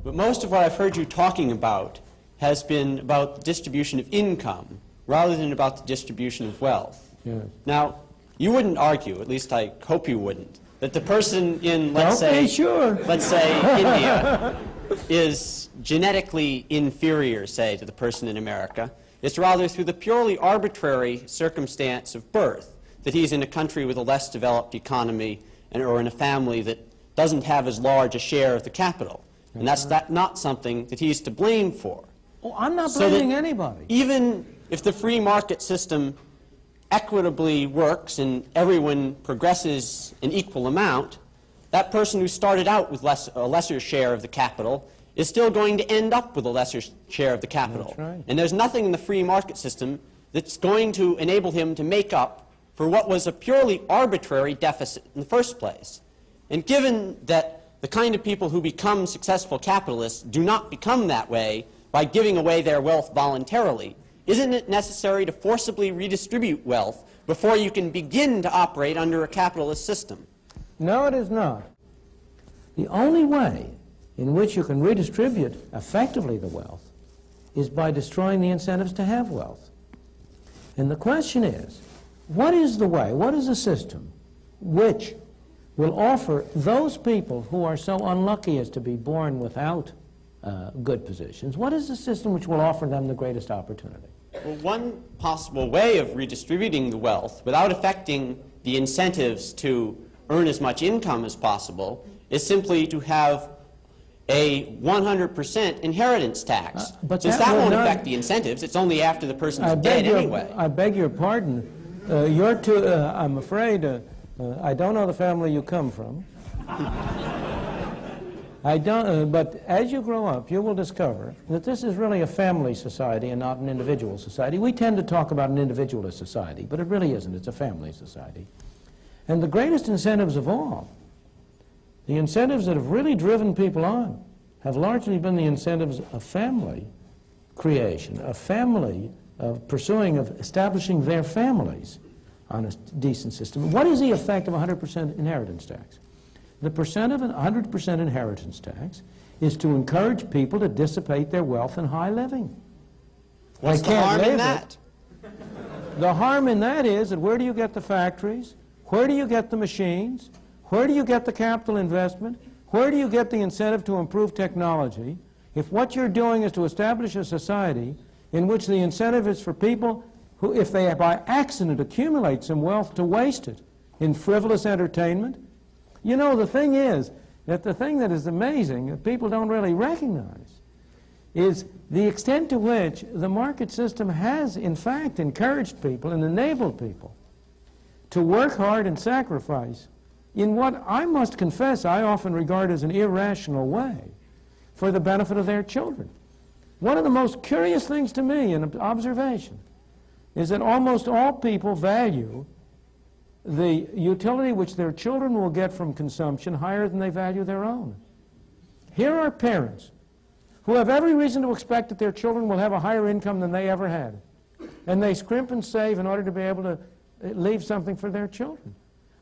but most of what I've heard you talking about has been about the distribution of income rather than about the distribution of wealth. Yes. Now, you wouldn't argue, at least I hope you wouldn't, that the person in, let's say India is genetically inferior, say, to the person in America. It's rather through the purely arbitrary circumstance of birth that he's in a country with a less developed economy or in a family that doesn't have as large a share of the capital. And that's not something that he's to blame for. Oh, I'm not blaming anybody. Even if the free market system equitably works and everyone progresses an equal amount, that person who started out with a lesser share of the capital is still going to end up with a lesser share of the capital. That's right. And there's nothing in the free market system that's going to enable him to make up for what was a purely arbitrary deficit in the first place. And given that the kind of people who become successful capitalists do not become that way by giving away their wealth voluntarily, isn't it necessary to forcibly redistribute wealth before you can begin to operate under a capitalist system? No, it is not. The only way in which you can redistribute effectively the wealth is by destroying the incentives to have wealth. And the question is, what is the way, what is the system which will offer those people who are so unlucky as to be born without good positions, what is the system which will offer them the greatest opportunity? Well, one possible way of redistributing the wealth without affecting the incentives to earn as much income as possible is simply to have a 100% inheritance tax. But since that won't affect the incentives, it's only after the person's dead anyway. I beg your pardon. I'm afraid, I don't know the family you come from. I don't, but as you grow up, you will discover that this is really a family society and not an individual society. We tend to talk about an individualist society, but it really isn't. It's a family society. And the greatest incentives of all, the incentives that have really driven people on, have largely been the incentives of family creation, of family, of pursuing, of establishing their families on a decent system. What is the effect of 100% inheritance tax? The percent of an 100% inheritance tax is to encourage people to dissipate their wealth in high living. What's the harm in that? The harm in that is that where do you get the factories? Where do you get the machines? Where do you get the capital investment? Where do you get the incentive to improve technology? If what you're doing is to establish a society in which the incentive is for people who, if they by accident accumulate some wealth, to waste it in frivolous entertainment. You know, the thing is that the thing that is amazing that people don't really recognize is the extent to which the market system has, in fact, encouraged people and enabled people to work hard and sacrifice in what I must confess I often regard as an irrational way for the benefit of their children. One of the most curious things to me in observation is that almost all people value the utility which their children will get from consumption higher than they value their own. Here are parents who have every reason to expect that their children will have a higher income than they ever had, and they scrimp and save in order to be able to leave something for their children.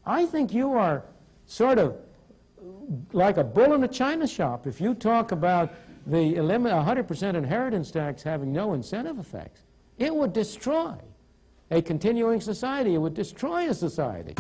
I think you are sort of like a bull in a china shop if you talk about the 100% inheritance tax having no incentive effects. It would destroy a continuing society. It would destroy a society.